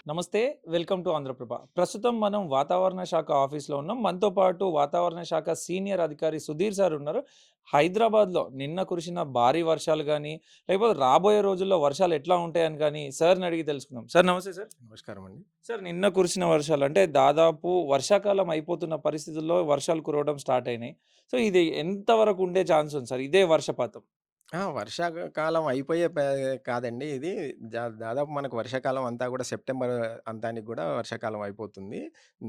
నమస్తే. Welcome to Andhra Prabha. ప్రస్తుతం మనం వాతావరణ శాఖ ఆఫీస్‌లో ఉన్నాం. మనతో పాటు వాతావరణ శాఖ సీనియర్ అధికారి సుధీర్ సార్ ఉన్నారు. హైదరాబాద్‌లో నిన్న కురిసిన భారీ వర్షాలు గాని, లేకపోతే రాబోయే రోజుల్లో వర్షాలు ఎట్లా ఉంటాయని గాని సార్‌ని అడిగి తెలుసుకుందాం. సార్ నమస్తే సార్. నమస్కారం అండి. సార్ నిన్న కురిసిన వర్షాలు అంటే దాదాపు వర్షాకాలం అయిపోతున్న పరిస్థితుల్లో వర్షాలు కురవడం స్టార్ట్ అయినాయి. సో ఇది ఎంత వరకు ఉండే ఛాన్స్ ఉంది సార్? ఇదే వర్షపాతం. వర్షాకాలం అయిపోయే కాదండి ఇది. దాదాపు మనకు వర్షాకాలం అంతా గూడా సెప్టెంబర్ అంతానికి గూడా వర్షాకాలం అయిపోతుంది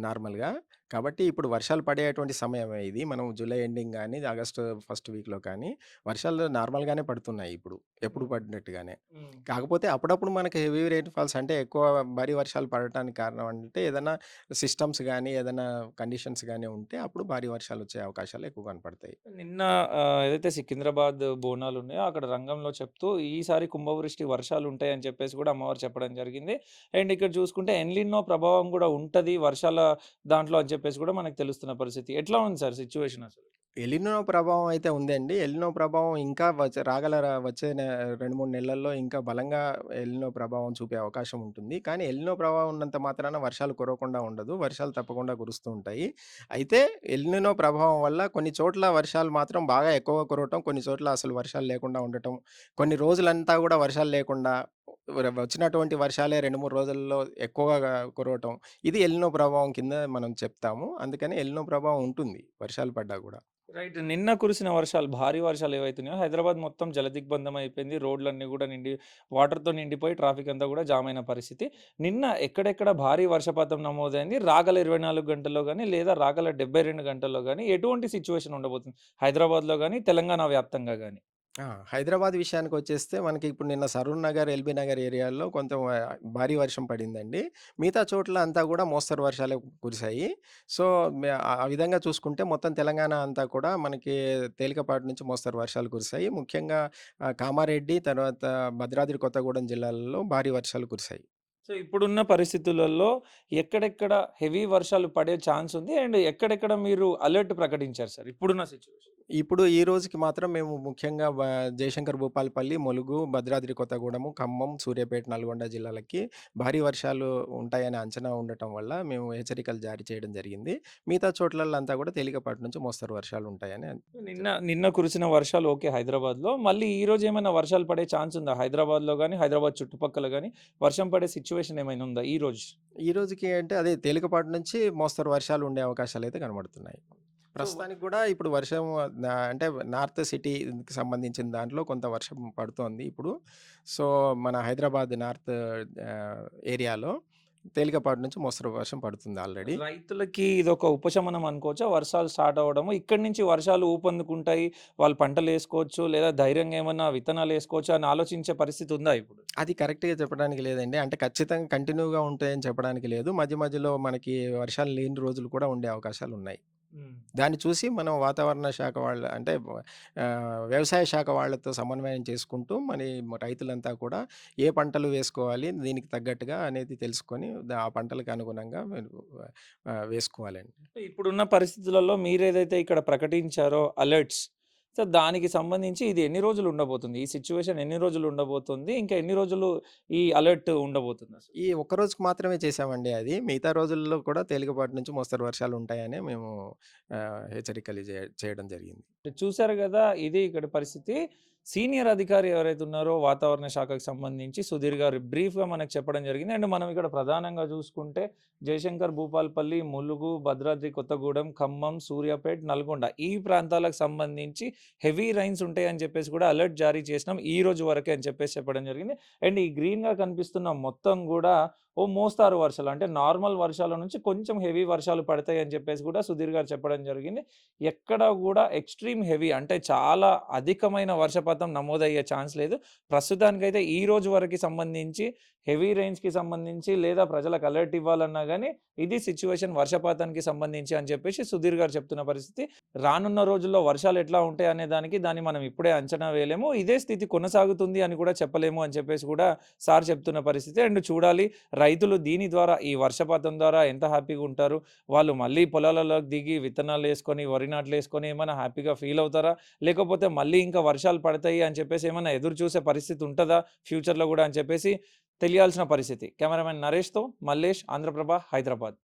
నార్మల్‌గా. కాబట్టి ఇప్పుడు వర్షాలు పడేటువంటి సమయమే ఇది. మనం జూలై ఎండింగ్ గానీ, ఆగస్టు ఫస్ట్ వీక్‌లో కానీ వర్షాలు నార్మల్‌గానే పడుతున్నాయి ఇప్పుడు. ఎప్పుడు హ్మ్. పడినట్టుగానే. హ్మ్. కాకపోతే అప్పుడప్పుడు మనకి హెవీ రెయిన్‌ఫాల్స్ అంటే ఎక్కువ భారీ వర్షాలు పడటానికి కారణం అంటే ఏదైనా సిస్టమ్స్ గానీ, ఏదైనా కండిషన్స్ గానీ ఉంటే అప్పుడు భారీ వర్షాలొచ్చే అవకాశాలు ఎక్కువ కనపడతాయి. నిన్న ఏదైతే సికింద్రాబాద్ బోనాలున్నాయో అక్కడ రంగంలో చెప్తూ ఈసారి కుంభవృష్టి వర్షాలుంటాయని చెప్పేసి కూడా అమ్మవారు చెప్పడం జరిగింది. అండ్ ఇక్కడ చూసుకుంటే ఎల్‌నినో ప్రభావం గూడా ఉంటది వర్షాల దాంట్లో అని చెప్పేసి కూడా మనకు తెలుస్తున్న పరిస్థితి. ఎట్లా ఉంది సార్ సిట్యుయేషన్ అసలు? ఎలినో ప్రభావం అయితే ఉందండి. ఎలినో ప్రభావం ఇంకా వచ్చే 2, 3 నెలల్లో ఇంకా బలంగా ఎలినో ప్రభావం చూపే అవకాశం ఉంటుంది. కానీ ఎలినో ప్రభావం ఉన్నంత మాత్రాన వర్షాలు కురవకుండా ఉండదు. వర్షాలు తప్పకుండా కురుస్తూ ఉంటాయి. అయితే ఎలినో ప్రభావం వల్ల కొన్ని చోట్ల వర్షాలు మాత్రం బాగా ఎక్కువగా కురవటం, కొన్ని చోట్ల అసలు వర్షాలు లేకుండా ఉండటం, కొన్ని రోజులంతా గూడా వర్షాలు లేకుండా వచ్చినటువంటి వర్షాలే 2, 3 రోజుల్లో ఎక్కువగా కురవటం. ఇది ఎలినో ప్రభావం కింద మనం చెప్తాము. అందుకని ఎలినో ప్రభావం ఉంటుంది వర్షాలు పడ్డా గూడా. రైట్. నిన్న కురిసిన వర్షాలు, భారీ వర్షాలు ఏవైతున్నాయో హైదరాబాద్ మొత్తం జలదిగ్బంధం అయిపోయింది. రోడ్లన్నీ గూడా వాటర్‌తో నిండిపోయి ట్రాఫిక్ అంతా గూడా జామ్ అయిన పరిస్థితి. నిన్న ఎక్కడెక్కడ భారీ వర్షపాతం నమోదైంది? రాగల 24 గంటల్లో గాని, లేదా రాగల 72 గంటల్లో గాని ఎటువంటి సిట్యుయేషన్ ఉండబోతుంది? హైదరాబాద్‌లో గాని, తెలంగాణ వ్యాప్తంగా గాని? హైదరాబాద్ విషయానికొచ్చేస్తే మనకి ఇప్పుడు నిన్న సరూర్ నగర్, ఎల్బీ నగర్ ఏరియాల్లో కొంచెం భారీ వర్షం పడిందండి. మిగతా చోట్ల అంతా కూడా మోస్తరు వర్షాలే కురిసాయి. సో, ఆ విధంగా చూసుకుంటే మొత్తం తెలంగాణ అంతా కూడా మనకి తేలికపాటి నుంచి మోస్తరు వర్షాలు కురిసాయి. ముఖ్యంగా కామారెడ్డి, తర్వాత భద్రాద్రి కొత్తగూడెం జిల్లాలలో భారీ వర్షాలు కురిసాయి. సో, ఇప్పుడున్న పరిస్థితులలో ఎక్కడెక్కడ హెవీ వర్షాలు పడే ఛాన్స్ ఉంది? అండ్ ఎక్కడెక్కడ మీరు అలర్ట్ ప్రకటించారు సార్ ఇప్పుడున్న సిట్యుయేషన్? ఇప్పుడు ఈ రోజుకి మాత్రం మేము ముఖ్యంగా జయశంకర్ భూపాలపల్లి, ములుగు, భద్రాద్రి కొత్తగూడెము, ఖమ్మం, సూర్యాపేట, నల్గొండ జిల్లాలకి భారీ వర్షాలు ఉంటాయని అంచనా ఉండటం వల్ల మేము హెచ్చరికలు జారీ చేయడం జరిగింది. మిగతా చోట్లల్లో అంతా కూడా తేలికపాటి నుంచి మోస్తరు వర్షాలు ఉంటాయని నిన్న నిన్న కురిసిన వర్షాలు ఓకే హైదరాబాద్‌లో. మళ్ళీ ఈరోజు ఏమైనా వర్షాలు పడే ఛాన్స్ ఉందా? హైదరాబాద్‌లో గాని, హైదరాబాద్ చుట్టుపక్కల గాని వర్షం పడే సిట్యుయేషన్ ఏమైనా ఉందా ఈరోజు? ఈ రోజుకి అంటే అదే తేలికపాటి నుంచి మోస్తరు వర్షాలు ఉండే అవకాశాలయితే కనబడుతున్నాయి. సో ప్రస్తుతానికి గూడా ఇప్పుడు వర్షం అంటే నార్త్ సిటీకి సంబంధించిన దాంట్లో కొంత వర్షం పడుతోంది ఇప్పుడు. సో, మన హైదరాబాద్ నార్త్ ఏరియాలో తేలికపాటి నుంచి మోస్తరు వర్షం పడుతుంది ఆల్రెడీ. రైతులకి ఇదొక ఉపశమనం అనుకోవచ్చా? వర్షాలు స్టార్ట్ అవ్వడము. ఇక్కడి నుంచి వర్షాలు ఊపందుకుంటాయి. వాళ్ళు పంటలేసుకోవచ్చు. లేదా ధైర్యంగా ఏమన్నా విత్తనాలేసుకోవచ్చు అని ఆలోచించే పరిస్థితి ఉందా ఇప్పుడు? అది కరెక్ట్‌గా చెప్పడానికి లేదండి. అంటే ఖచ్చితంగా కంటిన్యూగా ఉంటాయని చెప్పడానికి లేదు. మధ్య మధ్యలో మనకి వర్షాలు లేని రోజులు కూడా ఉండే అవకాశాలున్నాయి. హ్మ్. దాన్ని చూసి మనం వాతావరణ శాఖ వాళ్ళ అంటే వ్యవసాయ శాఖ వాళ్ళతో సమన్వయం చేసుకుంటూ రైతులంతా కూడా ఏ పంటలు వేసుకోవాలి, దీనికి తగ్గట్టుగా అనేది తెలుసుకొని ఆ పంటలకు అనుగుణంగా మీరు వేసుకోవాలండి. ఇప్పుడున్న పరిస్థితులలో మీరేదైతే ఇక్కడ ప్రకటించారో అలర్ట్స్. సో, దానికి సంబంధించి ఇది ఎన్ని రోజులు ఉండబోతుంది? ఈ సిట్యుయేషన్ ఎన్ని రోజులు ఉండబోతుంది? ఇంకా ఎన్ని రోజులు ఈ అలర్ట్ ఉండబోతుందసలు? ఈ ఒక్క రోజుకి మాత్రమే చేశామండి అది. మిగతా రోజుల్లో కూడా తేలికపాటి నుంచి మోస్తరు వర్షాలుంటాయనే మేము హెచ్చరికలు చేయడం జరిగింది. చూసారు గదా! ఇది ఇక్కడ పరిస్థితి. సీనియర్ అధికారి ఎవరైతే ఉన్నారో వాతావరణ శాఖకు సంబంధించి సుధీర్ గారు బ్రీఫ్‌గా మనకు చెప్పడం జరిగింది. అండ్ మనం ఇక్కడ ప్రధానంగా చూసుకుంటే జయశంకర్ భూపాలపల్లి, ములుగు, భద్రాద్రి కొత్తగూడెం, ఖమ్మం, సూర్యాపేట్, నల్గొండ ఈ ప్రాంతాలకు సంబంధించి హెవీ రైన్స్ ఉంటాయని చెప్పేసి కూడా అలర్ట్ జారీ చేసినాం. ఈ రోజు వరకే అని చెప్పేసి చెప్పడం జరిగింది. అండ్ ఈ గ్రీన్‌గా కనిపిస్తున్న మొత్తం గూడా ఓ మోస్తారు వర్షాలు అంటే నార్మల్ వర్షాల నుంచి కొంచెం హెవీ వర్షాలు పడతాయి అని చెప్పేసి కూడా సుధీర్ గారు చెప్పడం జరిగింది. ఎక్కడ గూడా ఎక్స్‌ట్రీమ్ హెవీ అంటే చాలా అధికమైన వర్షపాతం నమోదయ్యే ఛాన్స్ లేదు. ప్రస్తుతానికైతే ఈ రోజు వరకి సంబంధించి హెవీ రెయిన్స్‌కి సంబంధించి లేదా ప్రజలకు అలర్ట్ ఇవ్వాలన్నా గాని ఇది సిట్యుయేషన్ వర్షపాతానికి సంబంధించి అని చెప్పేసి సుధీర్ గారు చెప్తున్న పరిస్థితి. రానున్న రోజుల్లో వర్షాలు ఎట్లా ఉంటాయి అనే దాన్ని మనం ఇప్పుడే అంచనా వేయలేము. ఇదే స్థితి కొనసాగుతుంది అని కూడా చెప్పలేము అని చెప్పేసి కూడా సార్ చెప్తున్న పరిస్థితి. అండ్ చూడాలి రైతులు దీని ద్వారా ఈ వర్షపాతం ద్వారా ఎంత హ్యాపీగా ఉంటారు? వాళ్ళు మళ్ళీ పొలాలలోకి దిగి విత్తనాలేసుకొని, వరి నాట్లేసుకొని ఏమైనా హ్యాపీగా ఫీల్ అవుతారా? లేకపోతే మళ్ళీ ఇంకా వర్షాలు పడతాయి అని చెప్పేసి ఏమన్నా ఎదురు చూసే పరిస్థితి ఉంటదా ఫ్యూచర్‌లో గూడా అని చెప్పేసి తెలియాల్సిన పరిస్థితి. కెమెరామెన్ నరేష్‌తో మల్లేష్, ఆంధ్రప్రభ, హైదరాబాద్.